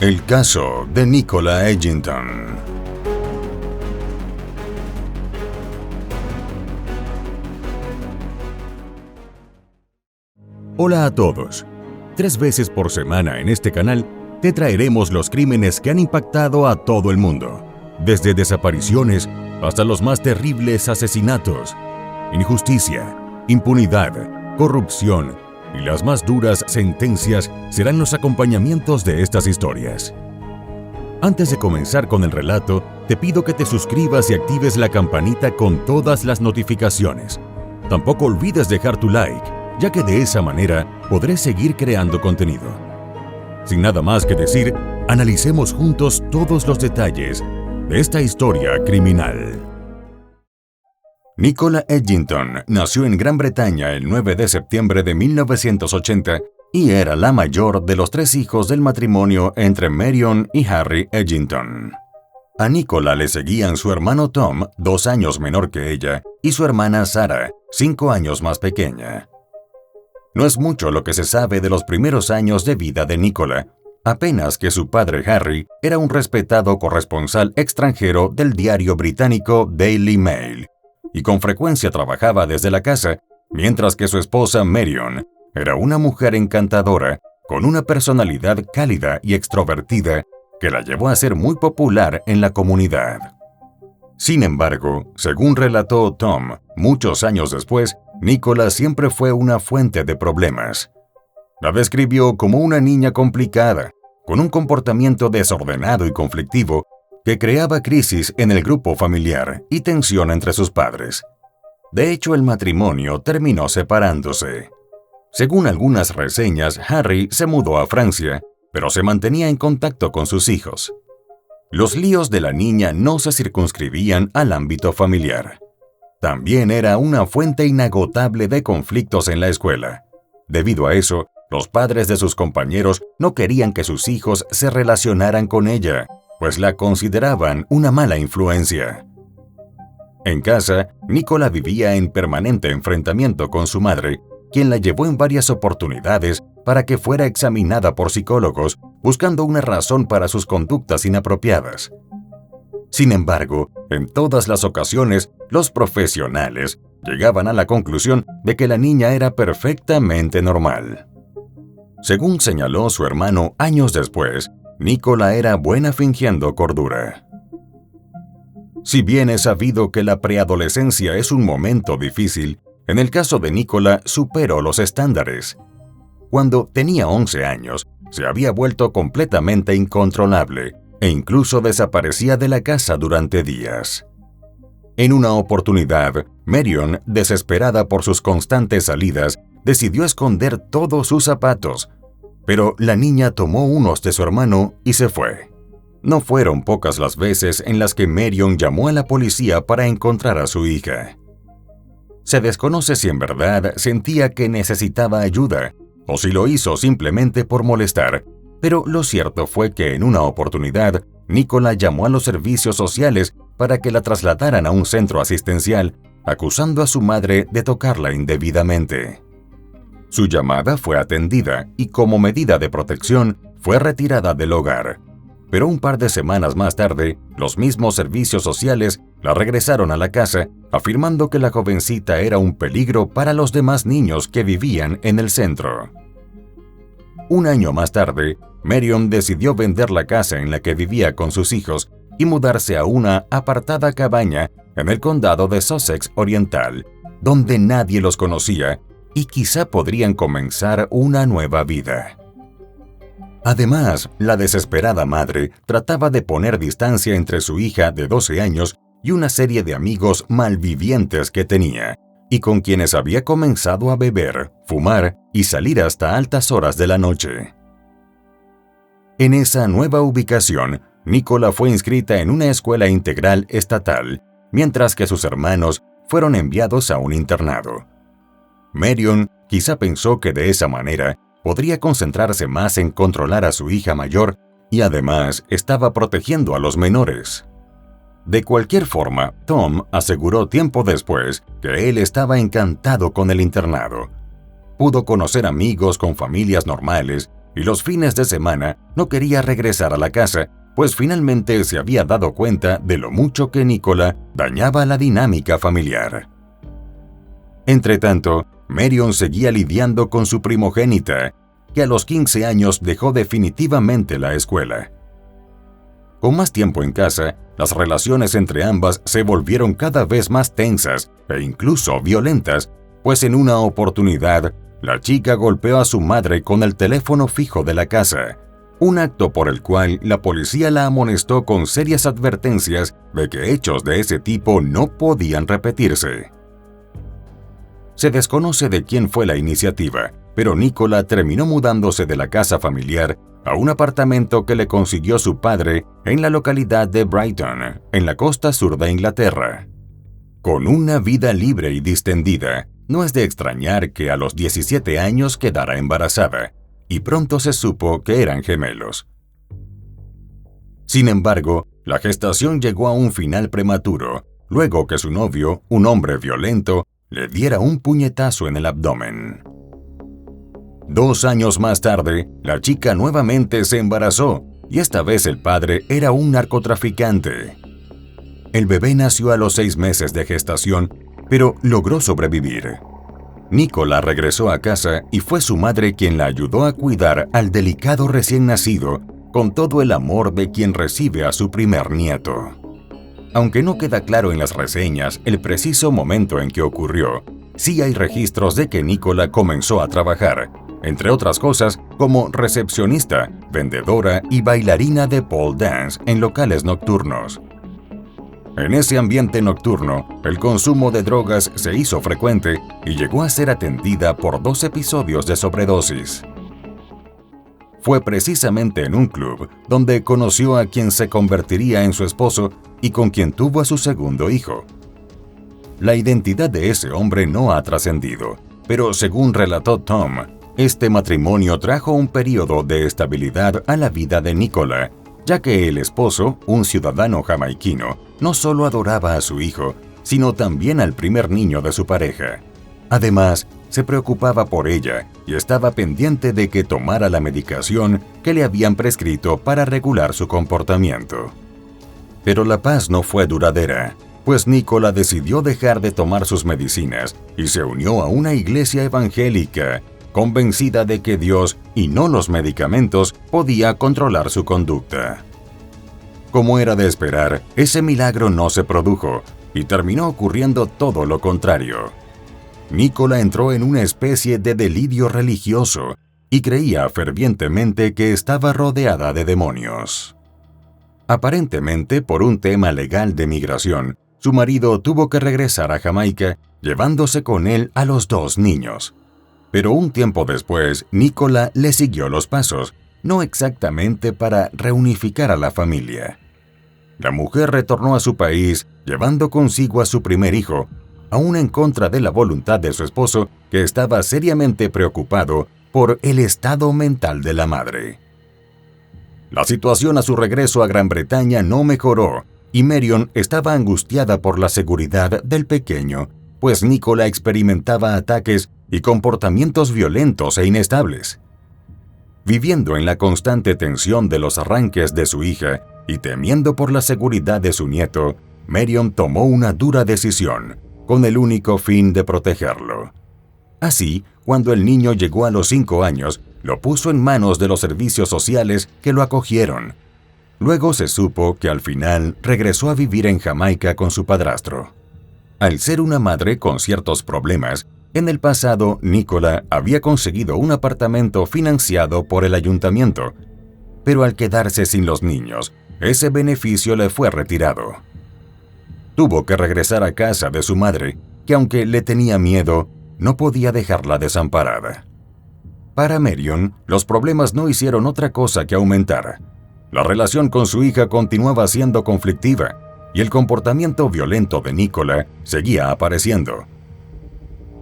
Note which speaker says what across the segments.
Speaker 1: El caso de Nicola Edgington. Hola a todos. 3 veces por semana en este canal te traeremos los crímenes que han impactado a todo el mundo, desde desapariciones hasta los más terribles asesinatos. Injusticia, impunidad, corrupción y las más duras sentencias serán los acompañamientos de estas historias. Antes de comenzar con el relato, te pido que te suscribas y actives la campanita con todas las notificaciones. Tampoco olvides dejar tu like, ya que de esa manera podré seguir creando contenido. Sin nada más que decir, analicemos juntos todos los detalles de esta historia criminal. Nicola Edgington nació en Gran Bretaña el 9 de septiembre de 1980 y era la mayor de los 3 hijos del matrimonio entre Marion y Harry Edgington. A Nicola le seguían su hermano Tom, 2 años menor que ella, y su hermana Sarah, 5 años más pequeña. No es mucho lo que se sabe de los primeros años de vida de Nicola, apenas que su padre Harry era un respetado corresponsal extranjero del diario británico Daily Mail, y con frecuencia trabajaba desde la casa, mientras que su esposa Marion era una mujer encantadora, con una personalidad cálida y extrovertida que la llevó a ser muy popular en la comunidad. Sin embargo, según relató Tom, muchos años después, Nicola siempre fue una fuente de problemas. La describió como una niña complicada, con un comportamiento desordenado y conflictivo que creaba crisis en el grupo familiar y tensión entre sus padres. De hecho, el matrimonio terminó separándose. Según algunas reseñas, Harry se mudó a Francia, pero se mantenía en contacto con sus hijos. Los líos de la niña no se circunscribían al ámbito familiar. También era una fuente inagotable de conflictos en la escuela. Debido a eso, los padres de sus compañeros no querían que sus hijos se relacionaran con ella, pues la consideraban una mala influencia. En casa, Nicola vivía en permanente enfrentamiento con su madre, quien la llevó en varias oportunidades para que fuera examinada por psicólogos, buscando una razón para sus conductas inapropiadas. Sin embargo, en todas las ocasiones, los profesionales llegaban a la conclusión de que la niña era perfectamente normal. Según señaló su hermano años después, Nicola era buena fingiendo cordura. Si bien es sabido que la preadolescencia es un momento difícil, en el caso de Nicola superó los estándares. Cuando tenía 11 años, se había vuelto completamente incontrolable e incluso desaparecía de la casa durante días. En una oportunidad, Marion, desesperada por sus constantes salidas, decidió esconder todos sus zapatos, pero la niña tomó unos de su hermano y se fue. No fueron pocas las veces en las que Marion llamó a la policía para encontrar a su hija. Se desconoce si en verdad sentía que necesitaba ayuda o si lo hizo simplemente por molestar, pero lo cierto fue que en una oportunidad, Nicola llamó a los servicios sociales para que la trasladaran a un centro asistencial, acusando a su madre de tocarla indebidamente. Su llamada fue atendida y como medida de protección fue retirada del hogar. Pero un par de semanas más tarde, los mismos servicios sociales la regresaron a la casa, afirmando que la jovencita era un peligro para los demás niños que vivían en el centro. Un año más tarde, Marion decidió vender la casa en la que vivía con sus hijos y mudarse a una apartada cabaña en el condado de Sussex Oriental, donde nadie los conocía y quizá podrían comenzar una nueva vida. Además, la desesperada madre trataba de poner distancia entre su hija de 12 años y una serie de amigos malvivientes que tenía, y con quienes había comenzado a beber, fumar y salir hasta altas horas de la noche. En esa nueva ubicación, Nicola fue inscrita en una escuela integral estatal, mientras que sus hermanos fueron enviados a un internado. Marion quizá pensó que de esa manera podría concentrarse más en controlar a su hija mayor y además estaba protegiendo a los menores. De cualquier forma, Tom aseguró tiempo después que él estaba encantado con el internado. Pudo conocer amigos con familias normales y los fines de semana no quería regresar a la casa, pues finalmente se había dado cuenta de lo mucho que Nicola dañaba la dinámica familiar. Entretanto, Marion seguía lidiando con su primogénita, que a los 15 años dejó definitivamente la escuela. Con más tiempo en casa, las relaciones entre ambas se volvieron cada vez más tensas e incluso violentas, pues en una oportunidad, la chica golpeó a su madre con el teléfono fijo de la casa, un acto por el cual la policía la amonestó con serias advertencias de que hechos de ese tipo no podían repetirse. Se desconoce de quién fue la iniciativa, pero Nicola terminó mudándose de la casa familiar a un apartamento que le consiguió su padre en la localidad de Brighton, en la costa sur de Inglaterra. Con una vida libre y distendida, no es de extrañar que a los 17 años quedara embarazada, y pronto se supo que eran gemelos. Sin embargo, la gestación llegó a un final prematuro, luego que su novio, un hombre violento, le diera un puñetazo en el abdomen. 2 años más tarde, la chica nuevamente se embarazó, y esta vez el padre era un narcotraficante. El bebé nació a los 6 meses de gestación, pero logró sobrevivir. Nicola regresó a casa y fue su madre quien la ayudó a cuidar al delicado recién nacido, con todo el amor de quien recibe a su primer nieto. Aunque no queda claro en las reseñas el preciso momento en que ocurrió, sí hay registros de que Nicola comenzó a trabajar, entre otras cosas como recepcionista, vendedora y bailarina de pole dance en locales nocturnos. En ese ambiente nocturno, el consumo de drogas se hizo frecuente y llegó a ser atendida por 2 episodios de sobredosis. Fue precisamente en un club donde conoció a quien se convertiría en su esposo y con quien tuvo a su segundo hijo. La identidad de ese hombre no ha trascendido, pero según relató Tom, este matrimonio trajo un periodo de estabilidad a la vida de Nicola, ya que el esposo, un ciudadano jamaiquino, no solo adoraba a su hijo, sino también al primer niño de su pareja. Además, se preocupaba por ella y estaba pendiente de que tomara la medicación que le habían prescrito para regular su comportamiento. Pero la paz no fue duradera, pues Nicola decidió dejar de tomar sus medicinas y se unió a una iglesia evangélica, convencida de que Dios, y no los medicamentos, podía controlar su conducta. Como era de esperar, ese milagro no se produjo y terminó ocurriendo todo lo contrario. Nicola entró en una especie de delirio religioso y creía fervientemente que estaba rodeada de demonios. Aparentemente, por un tema legal de migración, su marido tuvo que regresar a Jamaica, llevándose con él a los 2 niños. Pero un tiempo después, Nicola le siguió los pasos, no exactamente para reunificar a la familia. La mujer retornó a su país, llevando consigo a su primer hijo, aún en contra de la voluntad de su esposo, que estaba seriamente preocupado por el estado mental de la madre. La situación a su regreso a Gran Bretaña no mejoró, y Marion estaba angustiada por la seguridad del pequeño, pues Nicola experimentaba ataques y comportamientos violentos e inestables. Viviendo en la constante tensión de los arranques de su hija y temiendo por la seguridad de su nieto, Marion tomó una dura decisión, con el único fin de protegerlo. Así, cuando el niño llegó a los 5 años, lo puso en manos de los servicios sociales que lo acogieron. Luego se supo que al final regresó a vivir en Jamaica con su padrastro. Al ser una madre con ciertos problemas, en el pasado Nicola había conseguido un apartamento financiado por el ayuntamiento, pero al quedarse sin los niños, ese beneficio le fue retirado. Tuvo que regresar a casa de su madre, que aunque le tenía miedo, no podía dejarla desamparada. Para Marion, los problemas no hicieron otra cosa que aumentar. La relación con su hija continuaba siendo conflictiva y el comportamiento violento de Nicola seguía apareciendo.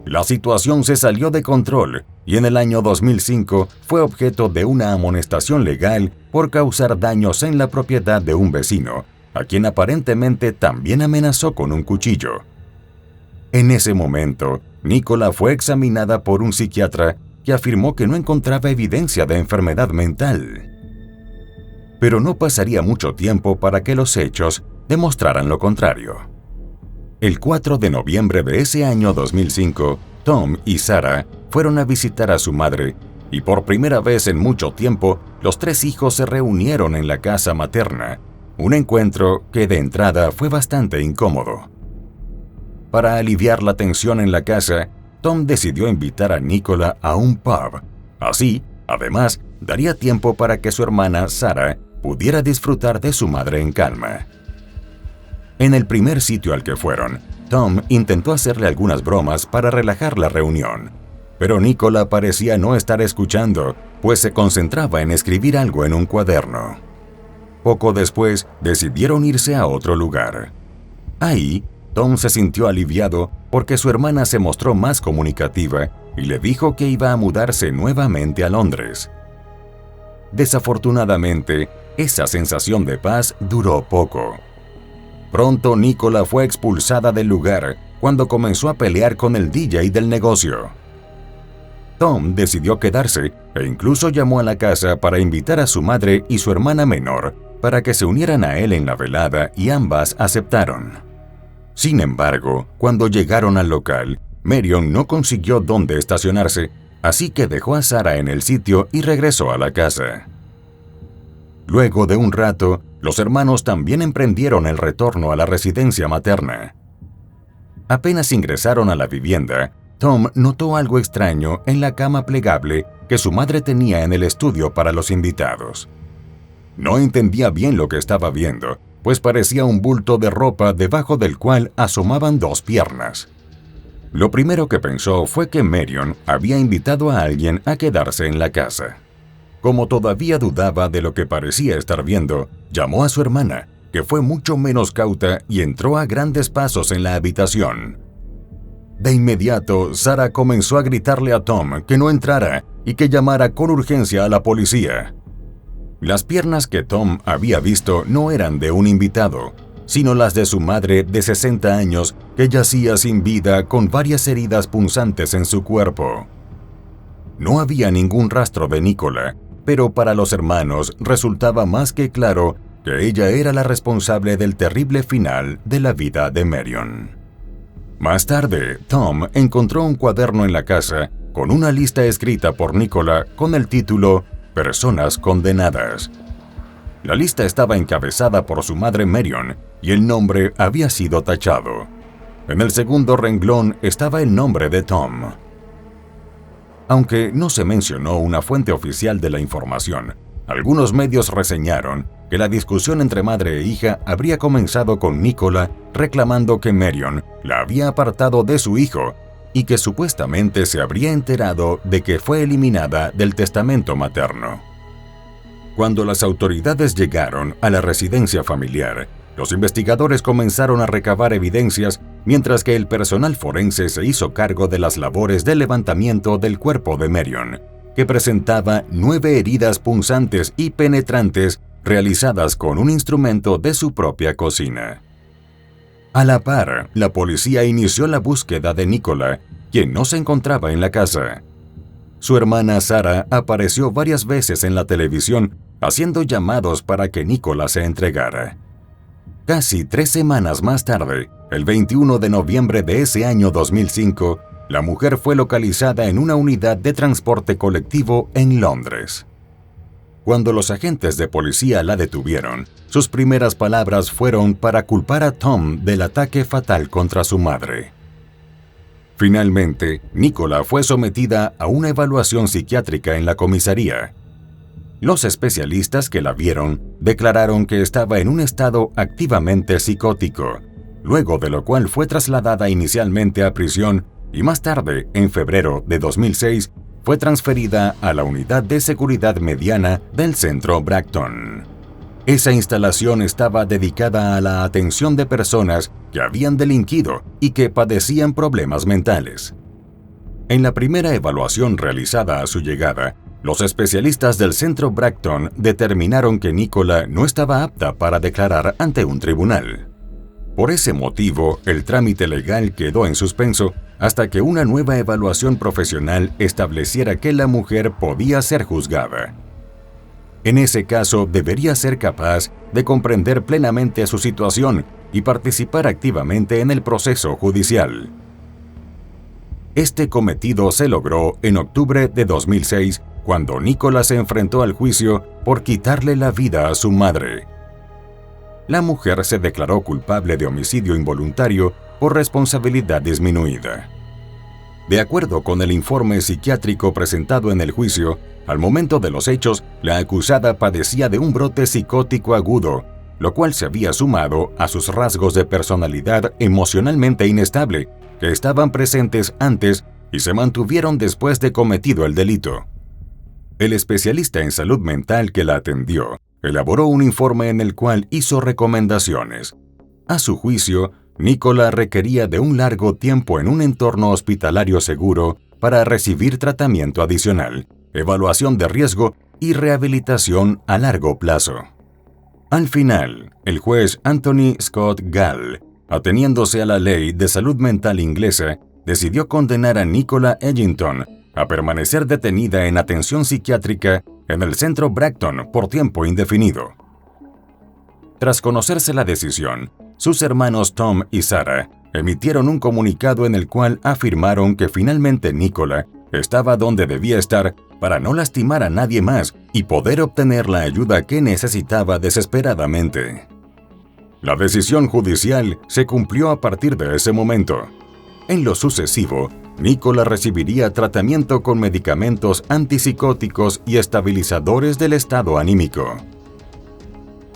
Speaker 1: La situación se salió de control y en el año 2005 fue objeto de una amonestación legal por causar daños en la propiedad de un vecino, a quien aparentemente también amenazó con un cuchillo. En ese momento, Nicola fue examinada por un psiquiatra, que afirmó que no encontraba evidencia de enfermedad mental. Pero no pasaría mucho tiempo para que los hechos demostraran lo contrario. El 4 de noviembre de ese año 2005, Tom y Sarah fueron a visitar a su madre y por primera vez en mucho tiempo los tres hijos se reunieron en la casa materna, un encuentro que de entrada fue bastante incómodo. Para aliviar la tensión en la casa, Tom decidió invitar a Nicola a un pub. Así, además, daría tiempo para que su hermana Sarah pudiera disfrutar de su madre en calma. En el primer sitio al que fueron, Tom intentó hacerle algunas bromas para relajar la reunión, pero Nicola parecía no estar escuchando, pues se concentraba en escribir algo en un cuaderno. Poco después, decidieron irse a otro lugar. Ahí, Tom se sintió aliviado porque su hermana se mostró más comunicativa y le dijo que iba a mudarse nuevamente a Londres. Desafortunadamente, esa sensación de paz duró poco. Pronto Nicola fue expulsada del lugar cuando comenzó a pelear con el DJ del negocio. Tom decidió quedarse e incluso llamó a la casa para invitar a su madre y su hermana menor para que se unieran a él en la velada y ambas aceptaron. Sin embargo, cuando llegaron al local, Marion no consiguió dónde estacionarse, así que dejó a Sarah en el sitio y regresó a la casa. Luego de un rato, los hermanos también emprendieron el retorno a la residencia materna. Apenas ingresaron a la vivienda, Tom notó algo extraño en la cama plegable que su madre tenía en el estudio para los invitados. No entendía bien lo que estaba viendo, pues parecía un bulto de ropa debajo del cual asomaban dos piernas. Lo primero que pensó fue que Marion había invitado a alguien a quedarse en la casa. Como todavía dudaba de lo que parecía estar viendo, llamó a su hermana, que fue mucho menos cauta y entró a grandes pasos en la habitación. De inmediato, Sarah comenzó a gritarle a Tom que no entrara y que llamara con urgencia a la policía. Las piernas que Tom había visto no eran de un invitado, sino las de su madre de 60 años que yacía sin vida con varias heridas punzantes en su cuerpo. No había ningún rastro de Nicola, pero para los hermanos resultaba más que claro que ella era la responsable del terrible final de la vida de Marion. Más tarde, Tom encontró un cuaderno en la casa con una lista escrita por Nicola con el título Personas condenadas. La lista estaba encabezada por su madre Marion y el nombre había sido tachado. En el segundo renglón estaba el nombre de Tom. Aunque no se mencionó una fuente oficial de la información, algunos medios reseñaron que la discusión entre madre e hija habría comenzado con Nicola reclamando que Marion la había apartado de su hijo y que supuestamente se habría enterado de que fue eliminada del testamento materno. Cuando las autoridades llegaron a la residencia familiar, los investigadores comenzaron a recabar evidencias mientras que el personal forense se hizo cargo de las labores de levantamiento del cuerpo de Marion, que presentaba 9 heridas punzantes y penetrantes realizadas con un instrumento de su propia cocina. A la par, la policía inició la búsqueda de Nicola, quien no se encontraba en la casa. Su hermana Sarah apareció varias veces en la televisión haciendo llamados para que Nicola se entregara. Casi 3 semanas más tarde, el 21 de noviembre de ese año 2005, la mujer fue localizada en una unidad de transporte colectivo en Londres. Cuando los agentes de policía la detuvieron, sus primeras palabras fueron para culpar a Tom del ataque fatal contra su madre. Finalmente, Nicola fue sometida a una evaluación psiquiátrica en la comisaría. Los especialistas que la vieron declararon que estaba en un estado activamente psicótico, luego de lo cual fue trasladada inicialmente a prisión y más tarde, en febrero de 2006, fue transferida a la unidad de seguridad mediana del centro Bracton. Esa instalación estaba dedicada a la atención de personas que habían delinquido y que padecían problemas mentales. En la primera evaluación realizada a su llegada, los especialistas del centro Bracton determinaron que Nicola no estaba apta para declarar ante un tribunal. Por ese motivo, el trámite legal quedó en suspenso hasta que una nueva evaluación profesional estableciera que la mujer podía ser juzgada. En ese caso, debería ser capaz de comprender plenamente su situación y participar activamente en el proceso judicial. Este cometido se logró en octubre de 2006, cuando Nicola se enfrentó al juicio por quitarle la vida a su madre. La mujer se declaró culpable de homicidio involuntario por responsabilidad disminuida. De acuerdo con el informe psiquiátrico presentado en el juicio, al momento de los hechos, la acusada padecía de un brote psicótico agudo, lo cual se había sumado a sus rasgos de personalidad emocionalmente inestable, que estaban presentes antes y se mantuvieron después de cometido el delito. El especialista en salud mental que la atendió elaboró un informe en el cual hizo recomendaciones. A su juicio, Nicola requería de un largo tiempo en un entorno hospitalario seguro para recibir tratamiento adicional, evaluación de riesgo y rehabilitación a largo plazo. Al final, el juez Anthony Scott Gall, ateniéndose a la ley de salud mental inglesa, decidió condenar a Nicola Edgington a permanecer detenida en atención psiquiátrica en el centro Bracton por tiempo indefinido. Tras conocerse la decisión, sus hermanos Tom y Sarah emitieron un comunicado en el cual afirmaron que finalmente Nicola estaba donde debía estar para no lastimar a nadie más y poder obtener la ayuda que necesitaba desesperadamente. La decisión judicial se cumplió a partir de ese momento. En lo sucesivo, Nicola recibiría tratamiento con medicamentos antipsicóticos y estabilizadores del estado anímico.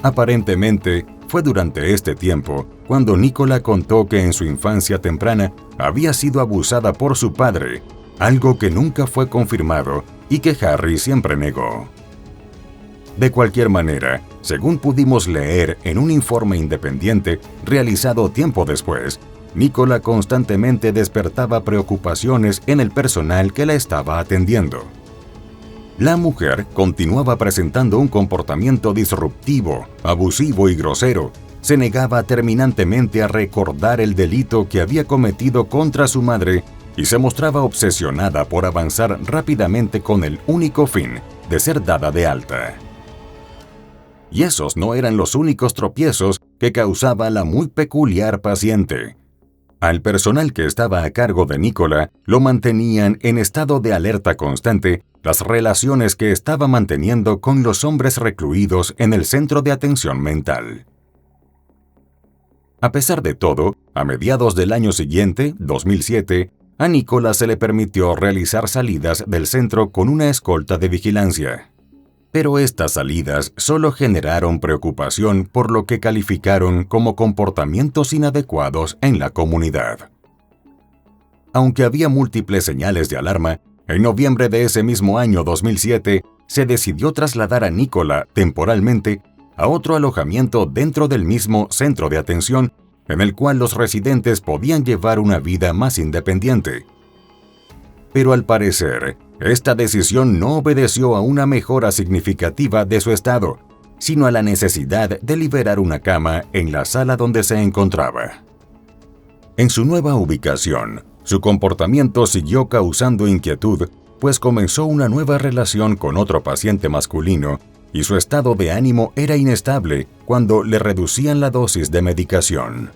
Speaker 1: Aparentemente, fue durante este tiempo cuando Nicola contó que en su infancia temprana había sido abusada por su padre, algo que nunca fue confirmado y que Harry siempre negó. De cualquier manera, según pudimos leer en un informe independiente realizado tiempo después, Nicola constantemente despertaba preocupaciones en el personal que la estaba atendiendo. La mujer continuaba presentando un comportamiento disruptivo, abusivo y grosero. Se negaba terminantemente a recordar el delito que había cometido contra su madre y se mostraba obsesionada por avanzar rápidamente con el único fin de ser dada de alta. Y esos no eran los únicos tropiezos que causaba la muy peculiar paciente. Al personal que estaba a cargo de Nicola lo mantenían en estado de alerta constante las relaciones que estaba manteniendo con los hombres recluidos en el centro de atención mental. A pesar de todo, a mediados del año siguiente, 2007, a Nicola se le permitió realizar salidas del centro con una escolta de vigilancia. Pero estas salidas solo generaron preocupación por lo que calificaron como comportamientos inadecuados en la comunidad. Aunque había múltiples señales de alarma, en noviembre de ese mismo año 2007 se decidió trasladar a Nicola temporalmente a otro alojamiento dentro del mismo centro de atención, en el cual los residentes podían llevar una vida más independiente. Pero al parecer, esta decisión no obedeció a una mejora significativa de su estado, sino a la necesidad de liberar una cama en la sala donde se encontraba. En su nueva ubicación, su comportamiento siguió causando inquietud, pues comenzó una nueva relación con otro paciente masculino y su estado de ánimo era inestable cuando le reducían la dosis de medicación.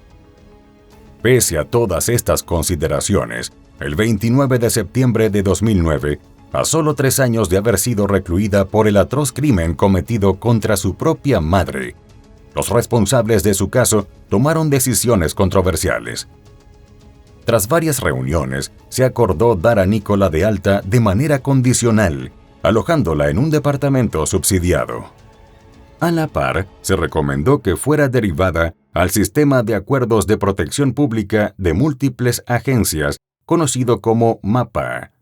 Speaker 1: Pese a todas estas consideraciones, el 29 de septiembre de 2009, a solo 3 años de haber sido recluida por el atroz crimen cometido contra su propia madre, los responsables de su caso tomaron decisiones controversiales. Tras varias reuniones, se acordó dar a Nicola de alta de manera condicional, alojándola en un departamento subsidiado. A la par, se recomendó que fuera derivada al Sistema de Acuerdos de Protección Pública de Múltiples Agencias, conocido como MAPA.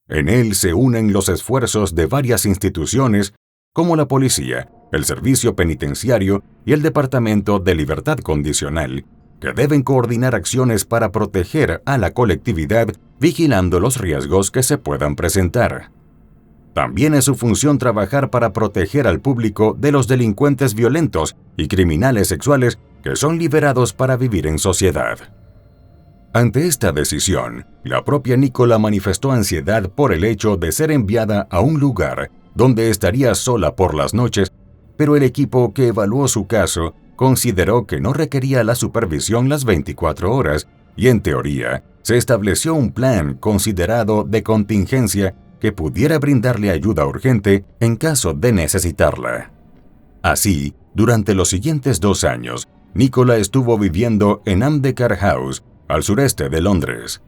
Speaker 1: En él se unen los esfuerzos de varias instituciones, como la policía, el servicio penitenciario y el Departamento de Libertad Condicional, que deben coordinar acciones para proteger a la colectividad, vigilando los riesgos que se puedan presentar. También es su función trabajar para proteger al público de los delincuentes violentos y criminales sexuales que son liberados para vivir en sociedad. Ante esta decisión, la propia Nicola manifestó ansiedad por el hecho de ser enviada a un lugar donde estaría sola por las noches, pero el equipo que evaluó su caso consideró que no requería la supervisión las 24 horas y, en teoría, se estableció un plan considerado de contingencia que pudiera brindarle ayuda urgente en caso de necesitarla. Así, durante los siguientes 2 años, Nicola estuvo viviendo en Amdecar House, al sureste de Londres.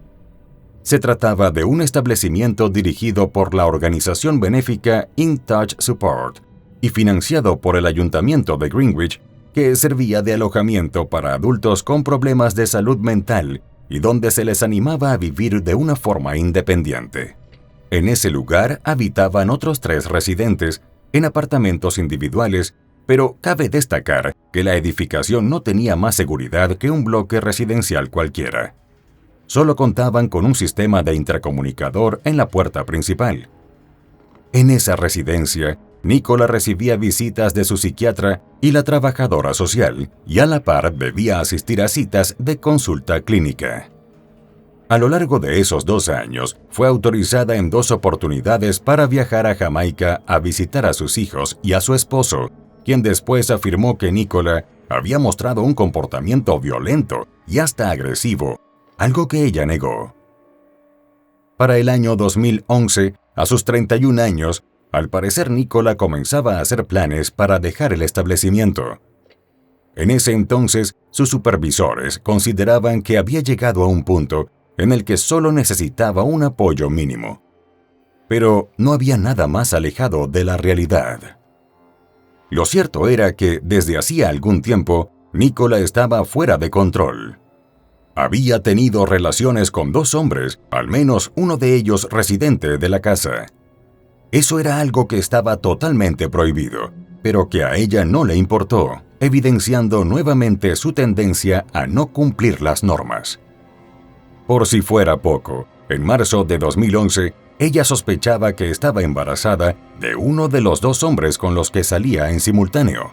Speaker 1: Se trataba de un establecimiento dirigido por la organización benéfica In Touch Support y financiado por el Ayuntamiento de Greenwich, que servía de alojamiento para adultos con problemas de salud mental y donde se les animaba a vivir de una forma independiente. En ese lugar habitaban otros 3 residentes, en apartamentos individuales, pero cabe destacar que la edificación no tenía más seguridad que un bloque residencial cualquiera. Solo contaban con un sistema de intercomunicador en la puerta principal. En esa residencia, Nicola recibía visitas de su psiquiatra y la trabajadora social, y a la par debía asistir a citas de consulta clínica. A lo largo de esos 2 años, fue autorizada en 2 oportunidades para viajar a Jamaica a visitar a sus hijos y a su esposo, quien después afirmó que Nicola había mostrado un comportamiento violento y hasta agresivo, algo que ella negó. Para el año 2011, a sus 31 años, al parecer Nicola comenzaba a hacer planes para dejar el establecimiento. En ese entonces, sus supervisores consideraban que había llegado a un punto en el que solo necesitaba un apoyo mínimo. Pero no había nada más alejado de la realidad. Lo cierto era que, desde hacía algún tiempo, Nicola estaba fuera de control. Había tenido relaciones con 2 hombres, al menos uno de ellos residente de la casa. Eso era algo que estaba totalmente prohibido, pero que a ella no le importó, evidenciando nuevamente su tendencia a no cumplir las normas. Por si fuera poco, en marzo de 2011, ella sospechaba que estaba embarazada de uno de los 2 hombres con los que salía en simultáneo.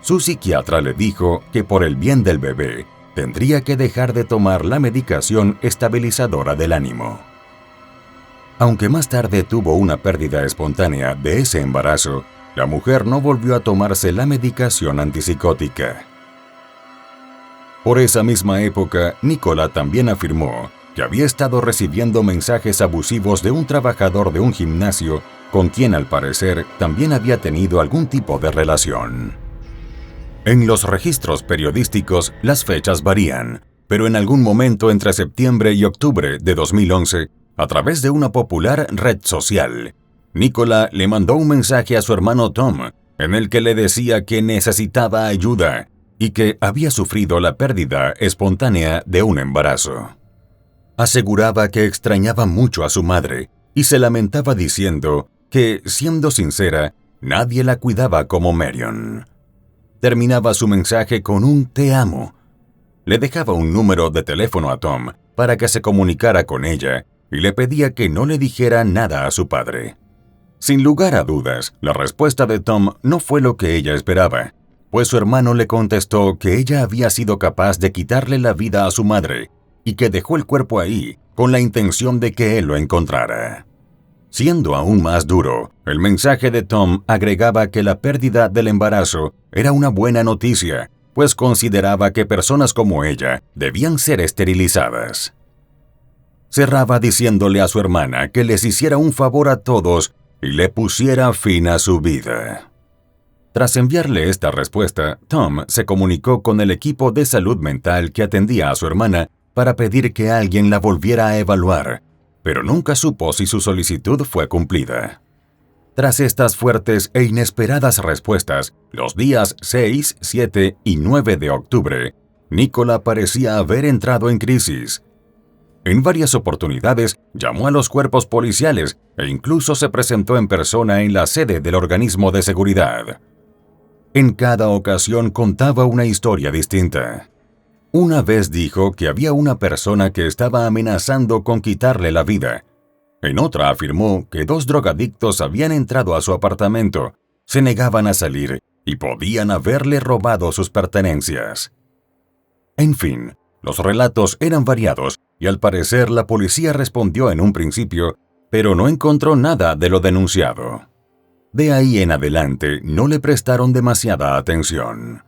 Speaker 1: Su psiquiatra le dijo que por el bien del bebé, tendría que dejar de tomar la medicación estabilizadora del ánimo. Aunque más tarde tuvo una pérdida espontánea de ese embarazo, la mujer no volvió a tomarse la medicación antipsicótica. Por esa misma época, Nicola también afirmó que había estado recibiendo mensajes abusivos de un trabajador de un gimnasio con quien al parecer también había tenido algún tipo de relación. En los registros periodísticos las fechas varían, pero en algún momento entre septiembre y octubre de 2011, a través de una popular red social, Nicola le mandó un mensaje a su hermano Tom, en el que le decía que necesitaba ayuda y que había sufrido la pérdida espontánea de un embarazo. Aseguraba que extrañaba mucho a su madre y se lamentaba diciendo que, siendo sincera, nadie la cuidaba como Marion. Terminaba su mensaje con un «te amo». Le dejaba un número de teléfono a Tom para que se comunicara con ella y le pedía que no le dijera nada a su padre. Sin lugar a dudas, la respuesta de Tom no fue lo que ella esperaba, pues su hermano le contestó que ella había sido capaz de quitarle la vida a su madre y que dejó el cuerpo ahí con la intención de que él lo encontrara. Siendo aún más duro, el mensaje de Tom agregaba que la pérdida del embarazo era una buena noticia, pues consideraba que personas como ella debían ser esterilizadas. Cerraba diciéndole a su hermana que les hiciera un favor a todos y le pusiera fin a su vida. Tras enviarle esta respuesta, Tom se comunicó con el equipo de salud mental que atendía a su hermana para pedir que alguien la volviera a evaluar, pero nunca supo si su solicitud fue cumplida. Tras estas fuertes e inesperadas respuestas, los días 6, 7 y 9 de octubre, Nicola parecía haber entrado en crisis. En varias oportunidades llamó a los cuerpos policiales e incluso se presentó en persona en la sede del organismo de seguridad. En cada ocasión contaba una historia distinta. Una vez dijo que había una persona que estaba amenazando con quitarle la vida. En otra afirmó que 2 drogadictos habían entrado a su apartamento, se negaban a salir y podían haberle robado sus pertenencias. En fin, Los relatos eran variados y al parecer la policía respondió en un principio, pero no encontró nada de lo denunciado. De ahí en adelante no le prestaron demasiada atención.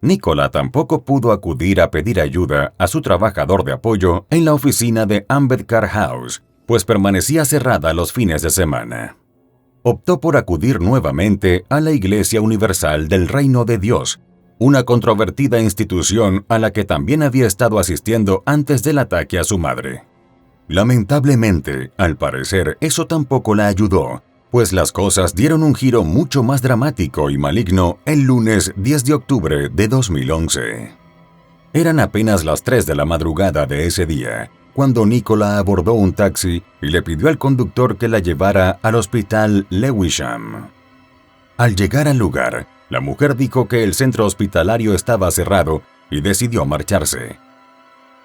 Speaker 1: Nicola tampoco pudo acudir a pedir ayuda a su trabajador de apoyo en la oficina de Ambedkar House, pues permanecía cerrada los fines de semana. Optó por acudir nuevamente a la Iglesia Universal del Reino de Dios, una controvertida institución a la que también había estado asistiendo antes del ataque a su madre. Lamentablemente, al parecer, eso tampoco la ayudó, pues las cosas dieron un giro mucho más dramático y maligno el lunes 10 de octubre de 2011. Eran apenas las 3 de la madrugada de ese día, cuando Nicola abordó un taxi y le pidió al conductor que la llevara al hospital Lewisham. Al llegar al lugar, la mujer dijo que el centro hospitalario estaba cerrado y decidió marcharse.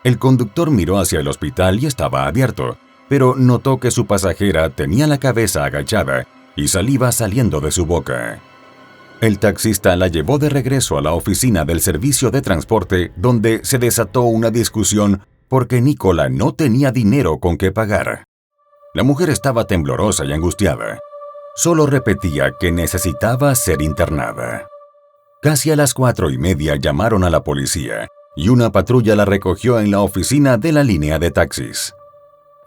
Speaker 1: El conductor miró hacia el hospital y estaba abierto, pero notó que su pasajera tenía la cabeza agachada y saliva saliendo de su boca. El taxista la llevó de regreso a la oficina del servicio de transporte, donde se desató una discusión porque Nicola no tenía dinero con que pagar. La mujer estaba temblorosa y angustiada. Solo repetía que necesitaba ser internada. Casi a las 4:30 llamaron a la policía y una patrulla la recogió en la oficina de la línea de taxis.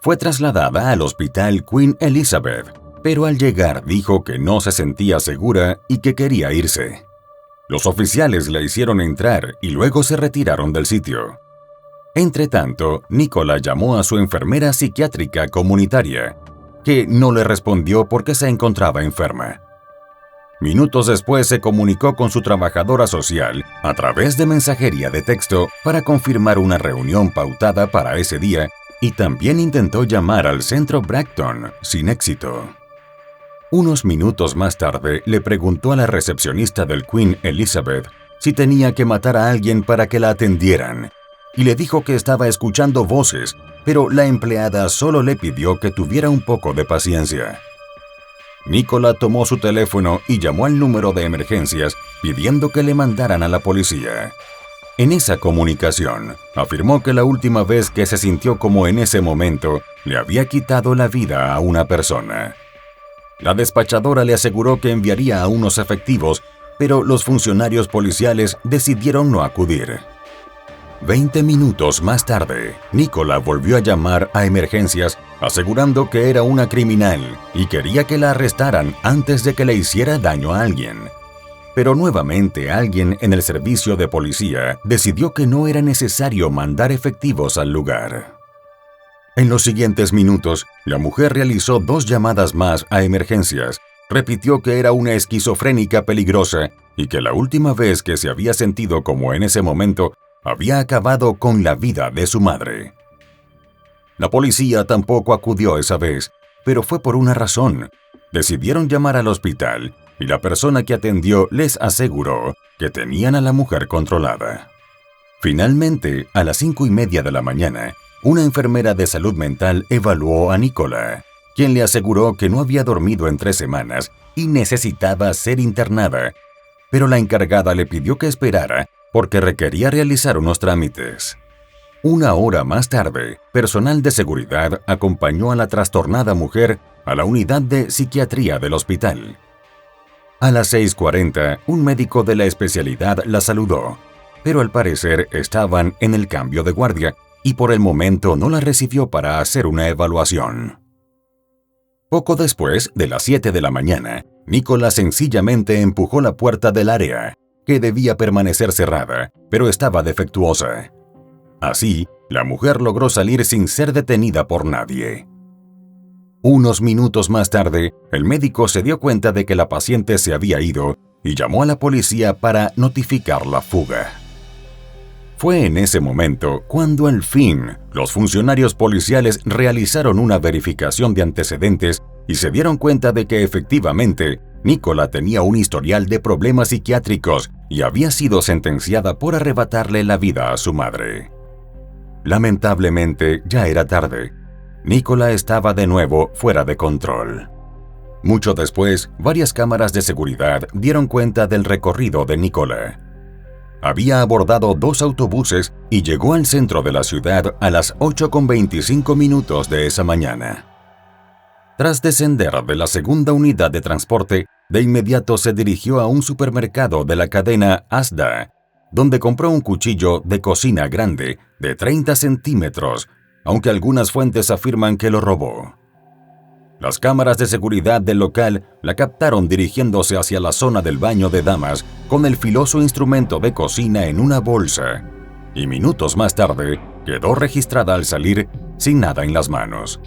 Speaker 1: Fue trasladada al hospital Queen Elizabeth, pero al llegar dijo que no se sentía segura y que quería irse. Los oficiales la hicieron entrar y luego se retiraron del sitio. Entretanto, Nicola llamó a su enfermera psiquiátrica comunitaria, que no le respondió porque se encontraba enferma. Minutos después se comunicó con su trabajadora social a través de mensajería de texto para confirmar una reunión pautada para ese día y también intentó llamar al centro Bracton, sin éxito. Unos minutos más tarde le preguntó a la recepcionista del Queen Elizabeth si tenía que matar a alguien para que la atendieran, y le dijo que estaba escuchando voces, pero la empleada solo le pidió que tuviera un poco de paciencia. Nicola tomó su teléfono y llamó al número de emergencias pidiendo que le mandaran a la policía. En esa comunicación, afirmó que la última vez que se sintió como en ese momento, le había quitado la vida a una persona. La despachadora le aseguró que enviaría a unos efectivos, pero los funcionarios policiales decidieron no acudir. 20 minutos más tarde, Nicola volvió a llamar a emergencias asegurando que era una criminal y quería que la arrestaran antes de que le hiciera daño a alguien. Pero nuevamente alguien en el servicio de policía decidió que no era necesario mandar efectivos al lugar. En los siguientes minutos, la mujer realizó 2 llamadas más a emergencias, repitió que era una esquizofrénica peligrosa y que la última vez que se había sentido como en ese momento había acabado con la vida de su madre. La policía tampoco acudió esa vez, pero fue por una razón. Decidieron llamar al hospital y la persona que atendió les aseguró que tenían a la mujer controlada. Finalmente, a las 5:30 de la mañana, una enfermera de salud mental evaluó a Nicola, quien le aseguró que no había dormido en 3 semanas y necesitaba ser internada, pero la encargada le pidió que esperara porque requería realizar unos trámites. 1 hora más tarde, personal de seguridad acompañó a la trastornada mujer a la unidad de psiquiatría del hospital. A las 6:40, un médico de la especialidad la saludó, pero al parecer estaban en el cambio de guardia y por el momento no la recibió para hacer una evaluación. Poco después de las 7 de la mañana, Nicola sencillamente empujó la puerta del área, que debía permanecer cerrada, pero estaba defectuosa. Así, la mujer logró salir sin ser detenida por nadie. Unos minutos más tarde, el médico se dio cuenta de que la paciente se había ido y llamó a la policía para notificar la fuga. Fue en ese momento cuando al fin los funcionarios policiales realizaron una verificación de antecedentes y se dieron cuenta de que efectivamente Nicola tenía un historial de problemas psiquiátricos y había sido sentenciada por arrebatarle la vida a su madre. Lamentablemente, ya era tarde. Nicola estaba de nuevo fuera de control. Mucho después, varias cámaras de seguridad dieron cuenta del recorrido de Nicola. había abordado 2 autobuses y llegó al centro de la ciudad a las 8:25 de esa mañana. Tras descender de la segunda unidad de transporte, de inmediato se dirigió a un supermercado de la cadena Asda, donde compró un cuchillo de cocina grande de 30 centímetros, aunque algunas fuentes afirman que lo robó. Las cámaras de seguridad del local la captaron dirigiéndose hacia la zona del baño de damas con el filoso instrumento de cocina en una bolsa, y minutos más tarde quedó registrada al salir sin nada en las manos.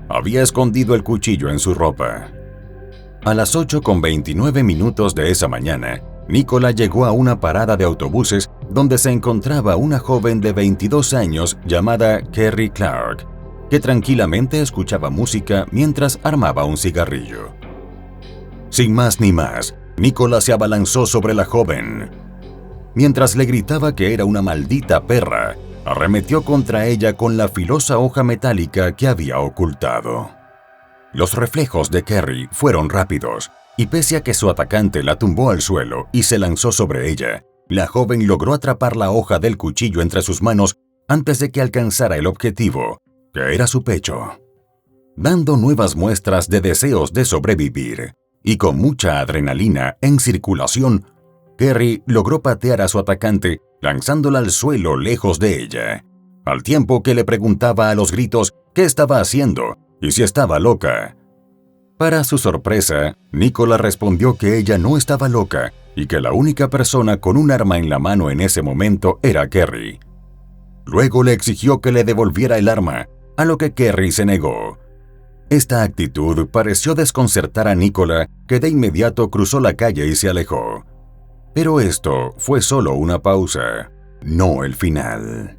Speaker 1: Había escondido el cuchillo en su ropa. A las 8:29 de esa mañana, Nicola llegó a una parada de autobuses donde se encontraba una joven de 22 años llamada Kerry Clark, que tranquilamente escuchaba música mientras armaba un cigarrillo. Sin más ni más, Nicola se abalanzó sobre la joven. Mientras le gritaba que era una maldita perra, arremetió contra ella con la filosa hoja metálica que había ocultado. Los reflejos de Kerry fueron rápidos, y pese a que su atacante la tumbó al suelo y se lanzó sobre ella, la joven logró atrapar la hoja del cuchillo entre sus manos antes de que alcanzara el objetivo, que era su pecho. Dando nuevas muestras de deseos de sobrevivir y con mucha adrenalina en circulación, Kerry logró patear a su atacante lanzándola al suelo lejos de ella, al tiempo que le preguntaba a los gritos qué estaba haciendo y si estaba loca. Para su sorpresa, Nicola respondió que ella no estaba loca y que la única persona con un arma en la mano en ese momento era Kerry. Luego le exigió que le devolviera el arma, a lo que Kerry se negó. Esta actitud pareció desconcertar a Nicola, que de inmediato cruzó la calle y se alejó. Pero esto fue solo una pausa, no el final.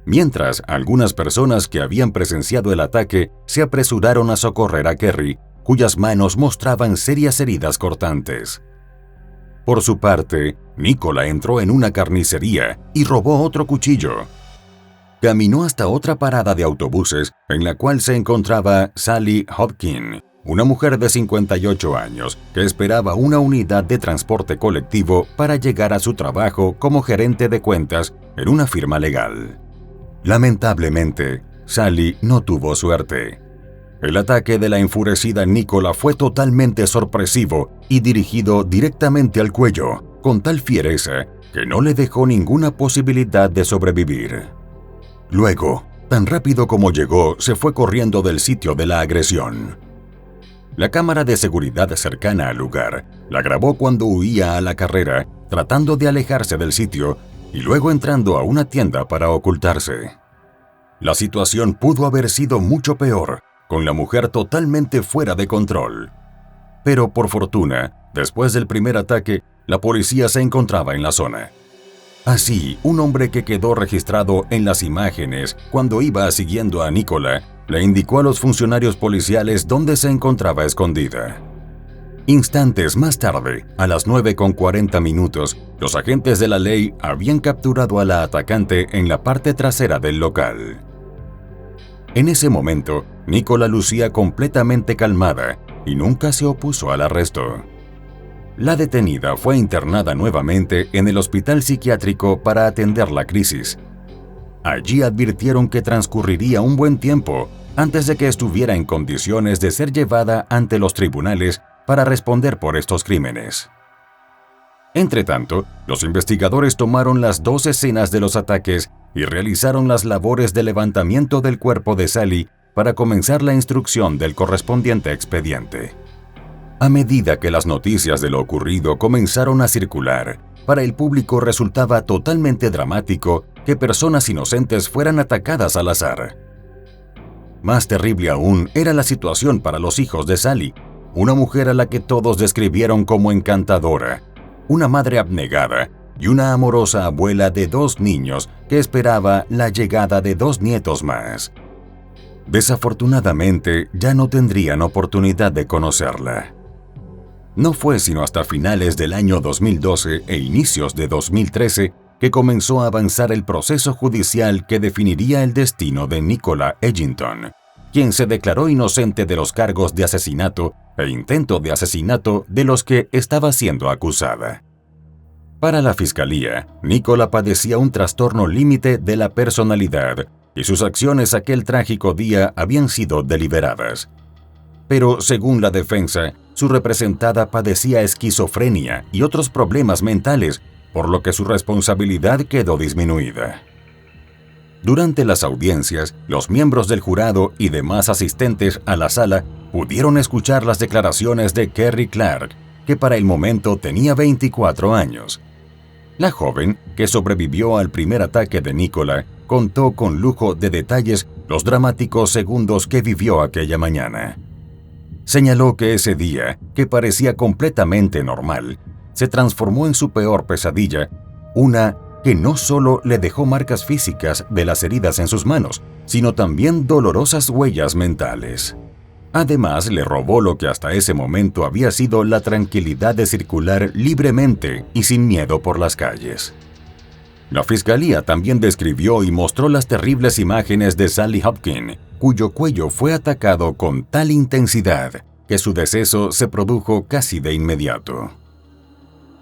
Speaker 1: Mientras, algunas personas que habían presenciado el ataque se apresuraron a socorrer a Kerry, cuyas manos mostraban serias heridas cortantes. Por su parte, Nicola entró en una carnicería y robó otro cuchillo. Caminó hasta otra parada de autobuses en la cual se encontraba Sally Hopkins, una mujer de 58 años que esperaba una unidad de transporte colectivo para llegar a su trabajo como gerente de cuentas en una firma legal. Lamentablemente, Sally no tuvo suerte. El ataque de la enfurecida Nicola fue totalmente sorpresivo y dirigido directamente al cuello, con tal fiereza que no le dejó ninguna posibilidad de sobrevivir. Luego, tan rápido como llegó, se fue corriendo del sitio de la agresión. La cámara de seguridad cercana al lugar la grabó cuando huía a la carrera, tratando de alejarse del sitio y luego entrando a una tienda para ocultarse. La situación pudo haber sido mucho peor, con la mujer totalmente fuera de control. Pero por fortuna, después del primer ataque, la policía se encontraba en la zona. Así, un hombre que quedó registrado en las imágenes cuando iba siguiendo a Nicola, le indicó a los funcionarios policiales dónde se encontraba escondida. Instantes más tarde, a las 9:40, los agentes de la ley habían capturado a la atacante en la parte trasera del local. En ese momento, Nicola lucía completamente calmada y nunca se opuso al arresto. La detenida fue internada nuevamente en el hospital psiquiátrico para atender la crisis. Allí advirtieron que transcurriría un buen tiempo antes de que estuviera en condiciones de ser llevada ante los tribunales para responder por estos crímenes. Entretanto, los investigadores tomaron las 2 escenas de los ataques y realizaron las labores de levantamiento del cuerpo de Sally para comenzar la instrucción del correspondiente expediente. A medida que las noticias de lo ocurrido comenzaron a circular, para el público resultaba totalmente dramático que personas inocentes fueran atacadas al azar. Más terrible aún era la situación para los hijos de Sally, una mujer a la que todos describieron como encantadora, una madre abnegada y una amorosa abuela de 2 niños que esperaba la llegada de 2 nietos más. Desafortunadamente, ya no tendrían oportunidad de conocerla. No fue sino hasta finales del año 2012 e inicios de 2013 que comenzó a avanzar el proceso judicial que definiría el destino de Nicola Edgington, quien se declaró inocente de los cargos de asesinato e intento de asesinato de los que estaba siendo acusada. Para la fiscalía, Nicola padecía un trastorno límite de la personalidad y sus acciones aquel trágico día habían sido deliberadas. Pero, según la defensa, su representada padecía esquizofrenia y otros problemas mentales, por lo que su responsabilidad quedó disminuida. Durante las audiencias, los miembros del jurado y demás asistentes a la sala pudieron escuchar las declaraciones de Kerry Clark, que para el momento tenía 24 años. La joven, que sobrevivió al primer ataque de Nicola, contó con lujo de detalles los dramáticos segundos que vivió aquella mañana. Señaló que ese día, que parecía completamente normal, se transformó en su peor pesadilla, una que no solo le dejó marcas físicas de las heridas en sus manos, sino también dolorosas huellas mentales. Además, le robó lo que hasta ese momento había sido la tranquilidad de circular libremente y sin miedo por las calles. La fiscalía también describió y mostró las terribles imágenes de Sally Hopkins, cuyo cuello fue atacado con tal intensidad que su deceso se produjo casi de inmediato.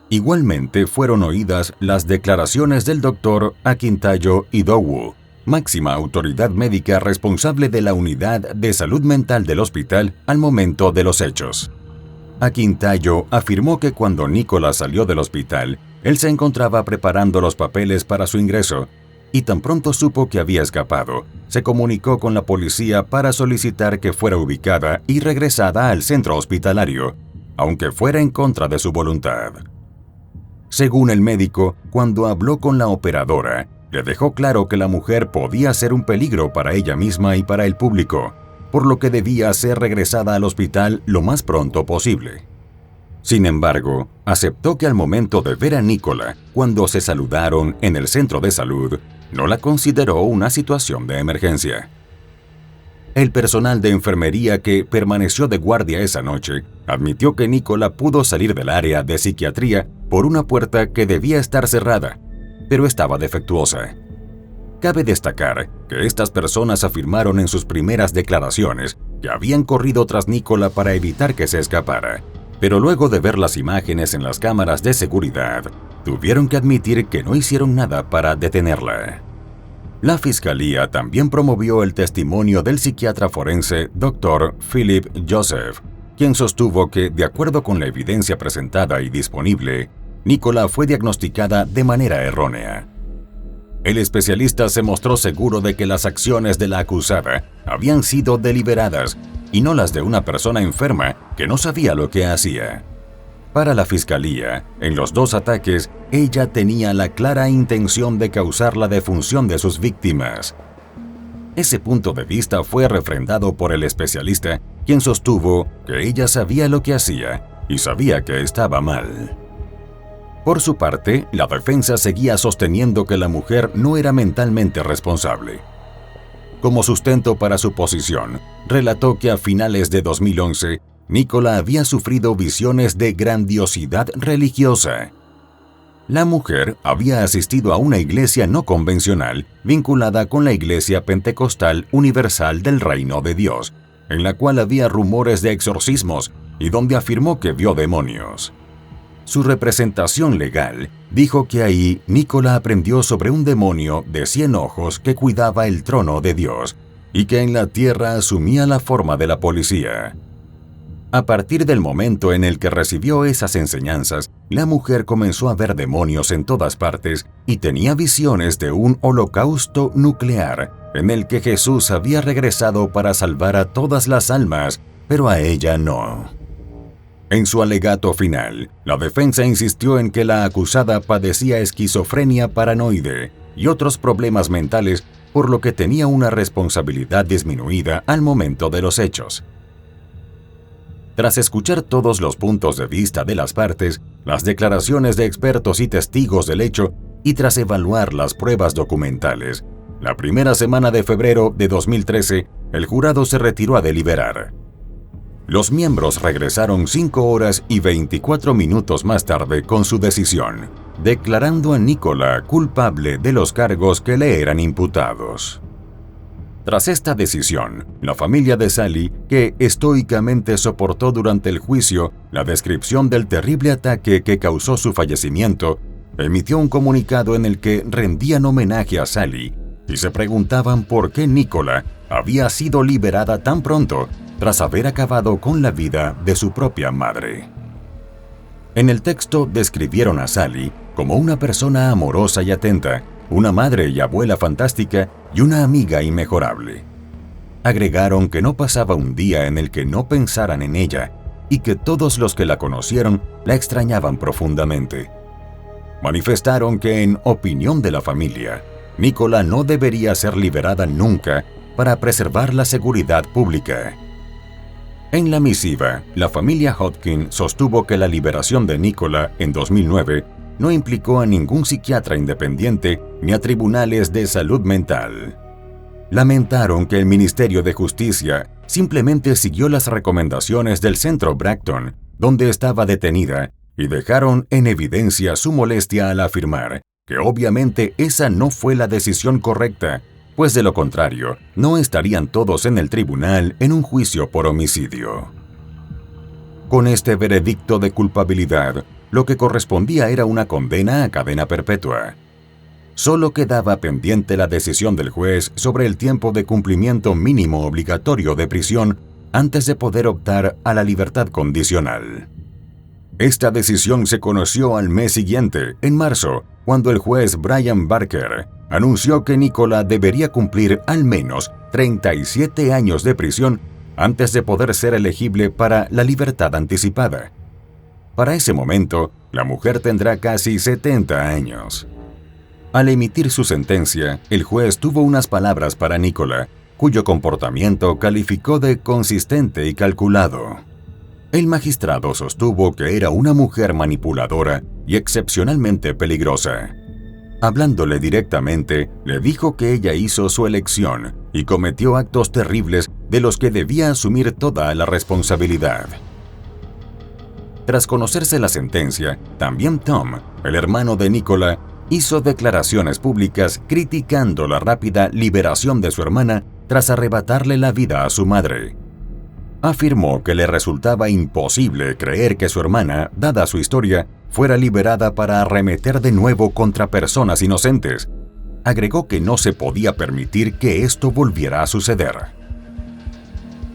Speaker 1: Igualmente fueron oídas las declaraciones del doctor Akintayo Idowu, máxima autoridad médica responsable de la unidad de salud mental del hospital al momento de los hechos. Akintayo afirmó que cuando Nicola salió del hospital, él se encontraba preparando los papeles para su ingreso y tan pronto supo que había escapado, se comunicó con la policía para solicitar que fuera ubicada y regresada al centro hospitalario, aunque fuera en contra de su voluntad. Según el médico, cuando habló con la operadora, le dejó claro que la mujer podía ser un peligro para ella misma y para el público, por lo que debía ser regresada al hospital lo más pronto posible. Sin embargo, aceptó que al momento de ver a Nicola, cuando se saludaron en el centro de salud, no la consideró una situación de emergencia. El personal de enfermería que permaneció de guardia esa noche admitió que Nicola pudo salir del área de psiquiatría por una puerta que debía estar cerrada, pero estaba defectuosa. Cabe destacar que estas personas afirmaron en sus primeras declaraciones que habían corrido tras Nicola para evitar que se escapara, pero luego de ver las imágenes en las cámaras de seguridad, tuvieron que admitir que no hicieron nada para detenerla. La fiscalía también promovió el testimonio del psiquiatra forense Dr. Philip Joseph, quien sostuvo que, de acuerdo con la evidencia presentada y disponible, Nicola fue diagnosticada de manera errónea. El especialista se mostró seguro de que las acciones de la acusada habían sido deliberadas y no las de una persona enferma que no sabía lo que hacía. Para la fiscalía, en los dos ataques, ella tenía la clara intención de causar la defunción de sus víctimas. Ese punto de vista fue refrendado por el especialista, quien sostuvo que ella sabía lo que hacía y sabía que estaba mal. Por su parte, la defensa seguía sosteniendo que la mujer no era mentalmente responsable. Como sustento para su posición, relató que a finales de 2011, Nicola había sufrido visiones de grandiosidad religiosa. La mujer había asistido a una iglesia no convencional vinculada con la Iglesia Pentecostal Universal del Reino de Dios, en la cual había rumores de exorcismos y donde afirmó que vio demonios. Su representación legal dijo que ahí Nicola aprendió sobre un demonio de 100 ojos que cuidaba el trono de Dios y que en la tierra asumía la forma de la policía. A partir del momento en el que recibió esas enseñanzas, la mujer comenzó a ver demonios en todas partes y tenía visiones de un holocausto nuclear en el que Jesús había regresado para salvar a todas las almas, pero a ella no. En su alegato final, la defensa insistió en que la acusada padecía esquizofrenia paranoide y otros problemas mentales, por lo que tenía una responsabilidad disminuida al momento de los hechos. Tras escuchar todos los puntos de vista de las partes, las declaraciones de expertos y testigos del hecho, y tras evaluar las pruebas documentales, la primera semana de febrero de 2013, el jurado se retiró a deliberar. Los miembros regresaron 5 horas y 24 minutos más tarde con su decisión, declarando a Nicola culpable de los cargos que le eran imputados. Tras esta decisión, la familia de Sally, que estoicamente soportó durante el juicio la descripción del terrible ataque que causó su fallecimiento, emitió un comunicado en el que rendían homenaje a Sally y se preguntaban por qué Nicola había sido liberada tan pronto tras haber acabado con la vida de su propia madre. En el texto describieron a Sally como una persona amorosa y atenta, una madre y abuela fantástica y una amiga inmejorable. Agregaron que no pasaba un día en el que no pensaran en ella y que todos los que la conocieron la extrañaban profundamente. Manifestaron que, en opinión de la familia, Nicola no debería ser liberada nunca para preservar la seguridad pública. En la misiva, la familia Hodgkin sostuvo que la liberación de Nicola en 2009 no implicó a ningún psiquiatra independiente ni a tribunales de salud mental. Lamentaron que el Ministerio de Justicia simplemente siguió las recomendaciones del centro Bracton, donde estaba detenida, y dejaron en evidencia su molestia al afirmar que obviamente esa no fue la decisión correcta, pues de lo contrario, no estarían todos en el tribunal en un juicio por homicidio. Con este veredicto de culpabilidad, lo que correspondía era una condena a cadena perpetua. Solo quedaba pendiente la decisión del juez sobre el tiempo de cumplimiento mínimo obligatorio de prisión antes de poder optar a la libertad condicional. Esta decisión se conoció al mes siguiente, en marzo, cuando el juez Brian Barker anunció que Nicola debería cumplir al menos 37 años de prisión antes de poder ser elegible para la libertad anticipada. Para ese momento, la mujer tendrá casi 70 años. Al emitir su sentencia, el juez tuvo unas palabras para Nicola, cuyo comportamiento calificó de consistente y calculado. El magistrado sostuvo que era una mujer manipuladora y excepcionalmente peligrosa. Hablándole directamente, le dijo que ella hizo su elección y cometió actos terribles de los que debía asumir toda la responsabilidad. Tras conocerse la sentencia, también Tom, el hermano de Nicola, hizo declaraciones públicas criticando la rápida liberación de su hermana tras arrebatarle la vida a su madre. Afirmó que le resultaba imposible creer que su hermana, dada su historia, fuera liberada para arremeter de nuevo contra personas inocentes. Agregó que no se podía permitir que esto volviera a suceder.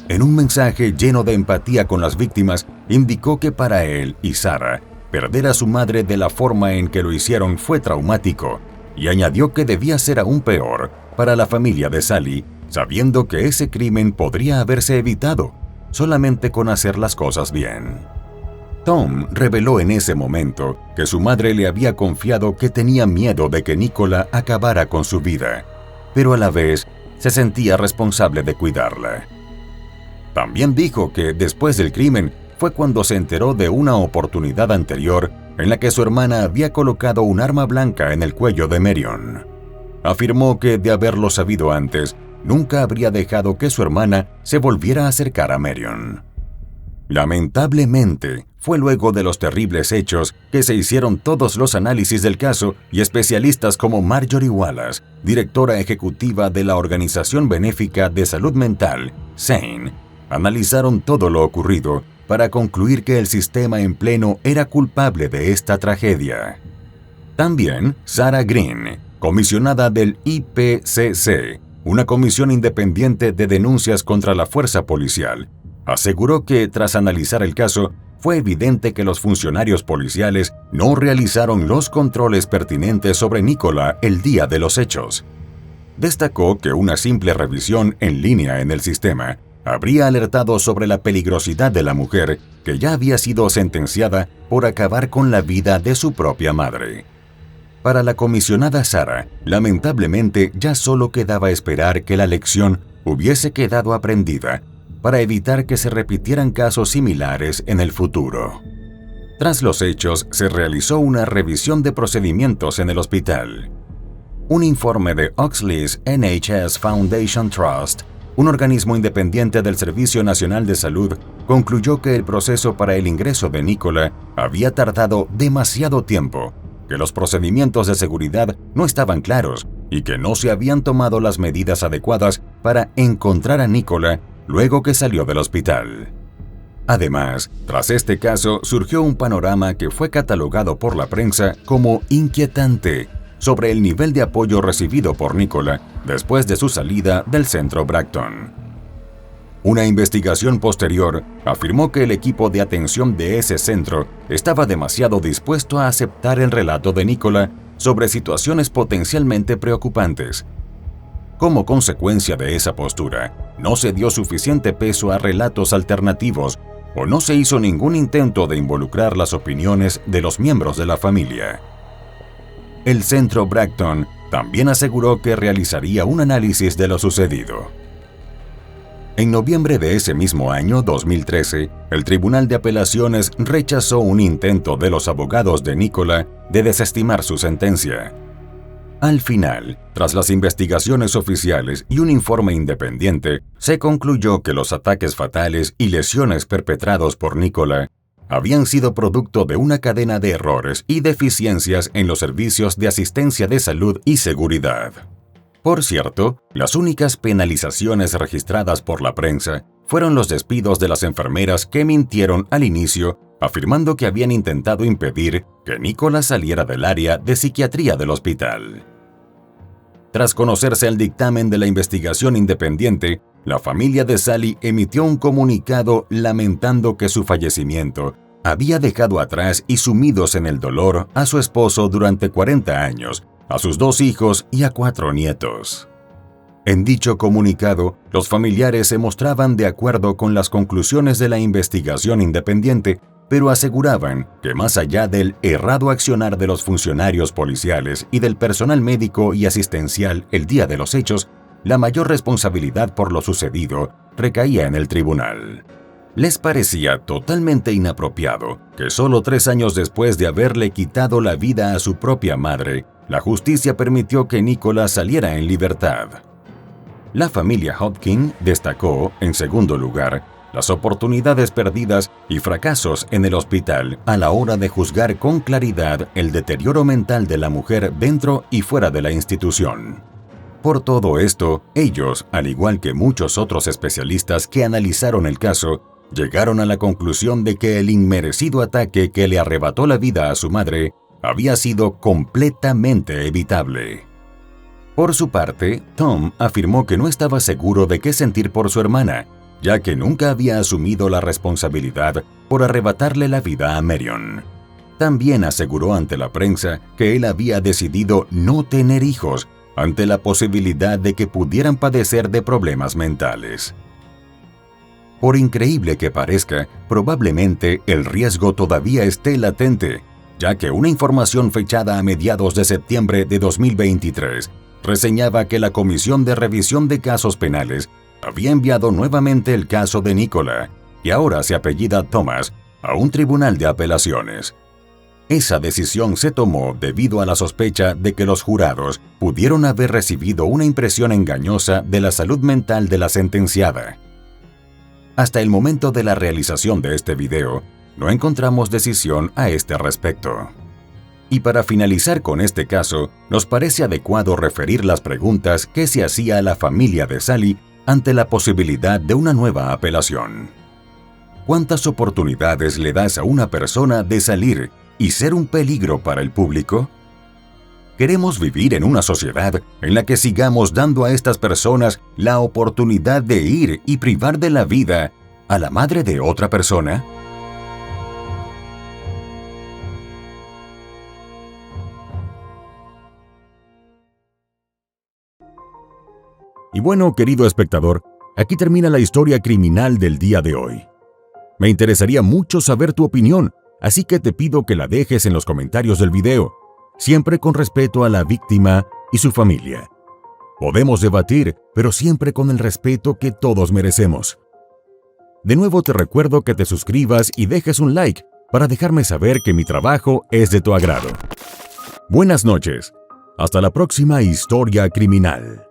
Speaker 1: En un mensaje lleno de empatía con las víctimas, indicó que para él y Sarah, perder a su madre de la forma en que lo hicieron fue traumático, y añadió que debía ser aún peor para la familia de Sally, sabiendo que ese crimen podría haberse evitado solamente con hacer las cosas bien. Tom reveló en ese momento que su madre le había confiado que tenía miedo de que Nicola acabara con su vida, pero a la vez se sentía responsable de cuidarla. También dijo que después del crimen fue cuando se enteró de una oportunidad anterior en la que su hermana había colocado un arma blanca en el cuello de Marion. Afirmó que, de haberlo sabido antes, nunca habría dejado que su hermana se volviera a acercar a Marion. Lamentablemente, fue luego de los terribles hechos que se hicieron todos los análisis del caso y especialistas como Marjorie Wallace, directora ejecutiva de la Organización Benéfica de Salud Mental, SANE, analizaron todo lo ocurrido para concluir que el sistema en pleno era culpable de esta tragedia. También Sarah Green, comisionada del IPCC, una comisión independiente de denuncias contra la fuerza policial, aseguró que, tras analizar el caso, fue evidente que los funcionarios policiales no realizaron los controles pertinentes sobre Nicola el día de los hechos. Destacó que una simple revisión en línea en el sistema habría alertado sobre la peligrosidad de la mujer que ya había sido sentenciada por acabar con la vida de su propia madre. Para la comisionada Sarah, lamentablemente ya solo quedaba esperar que la lección hubiese quedado aprendida para evitar que se repitieran casos similares en el futuro. Tras los hechos, se realizó una revisión de procedimientos en el hospital. Un informe de Oxley's NHS Foundation Trust, un organismo independiente del Servicio Nacional de Salud, concluyó que el proceso para el ingreso de Nicola había tardado demasiado tiempo, que los procedimientos de seguridad no estaban claros y que no se habían tomado las medidas adecuadas para encontrar a Nicola luego que salió del hospital. Además, tras este caso surgió un panorama que fue catalogado por la prensa como inquietante sobre el nivel de apoyo recibido por Nicola después de su salida del centro Bracton. Una investigación posterior afirmó que el equipo de atención de ese centro estaba demasiado dispuesto a aceptar el relato de Nicola sobre situaciones potencialmente preocupantes. Como consecuencia de esa postura, no se dio suficiente peso a relatos alternativos o no se hizo ningún intento de involucrar las opiniones de los miembros de la familia. El centro Bracton también aseguró que realizaría un análisis de lo sucedido. En noviembre de ese mismo año, 2013, el Tribunal de Apelaciones rechazó un intento de los abogados de Nicola de desestimar su sentencia. Al final, tras las investigaciones oficiales y un informe independiente, se concluyó que los ataques fatales y lesiones perpetrados por Nicola habían sido producto de una cadena de errores y deficiencias en los servicios de asistencia de salud y seguridad. Por cierto, las únicas penalizaciones registradas por la prensa fueron los despidos de las enfermeras que mintieron al inicio, afirmando que habían intentado impedir que Nicola saliera del área de psiquiatría del hospital. Tras conocerse el dictamen de la investigación independiente, la familia de Sally emitió un comunicado lamentando que su fallecimiento había dejado atrás y sumidos en el dolor a su esposo durante 40 años, a sus 2 hijos y a 4 nietos. En dicho comunicado, los familiares se mostraban de acuerdo con las conclusiones de la investigación independiente, pero aseguraban que más allá del errado accionar de los funcionarios policiales y del personal médico y asistencial el día de los hechos, la mayor responsabilidad por lo sucedido recaía en el tribunal. Les parecía totalmente inapropiado que solo 3 años después de haberle quitado la vida a su propia madre, la justicia permitió que Nicola saliera en libertad. La familia Hodgkin destacó, en segundo lugar, las oportunidades perdidas y fracasos en el hospital a la hora de juzgar con claridad el deterioro mental de la mujer dentro y fuera de la institución. Por todo esto, ellos, al igual que muchos otros especialistas que analizaron el caso, llegaron a la conclusión de que el inmerecido ataque que le arrebató la vida a su madre había sido completamente evitable. Por su parte, Tom afirmó que no estaba seguro de qué sentir por su hermana, ya que nunca había asumido la responsabilidad por arrebatarle la vida a Marion. También aseguró ante la prensa que él había decidido no tener hijos ante la posibilidad de que pudieran padecer de problemas mentales. Por increíble que parezca, probablemente el riesgo todavía esté latente, ya que una información fechada a mediados de septiembre de 2023 reseñaba que la Comisión de Revisión de Casos Penales había enviado nuevamente el caso de Nicola, que ahora se apellida Thomas, a un tribunal de apelaciones. Esa decisión se tomó debido a la sospecha de que los jurados pudieron haber recibido una impresión engañosa de la salud mental de la sentenciada. Hasta el momento de la realización de este video, no encontramos decisión a este respecto. Y para finalizar con este caso, nos parece adecuado referir las preguntas que se hacía a la familia de Sally ante la posibilidad de una nueva apelación. ¿Cuántas oportunidades le das a una persona de salir y ser un peligro para el público? ¿Queremos vivir en una sociedad en la que sigamos dando a estas personas la oportunidad de ir y privar de la vida a la madre de otra persona? Y bueno, querido espectador, aquí termina la historia criminal del día de hoy. Me interesaría mucho saber tu opinión, así que te pido que la dejes en los comentarios del video, siempre con respeto a la víctima y su familia. Podemos debatir, pero siempre con el respeto que todos merecemos. De nuevo te recuerdo que te suscribas y dejes un like para dejarme saber que mi trabajo es de tu agrado. Buenas noches. Hasta la próxima historia criminal.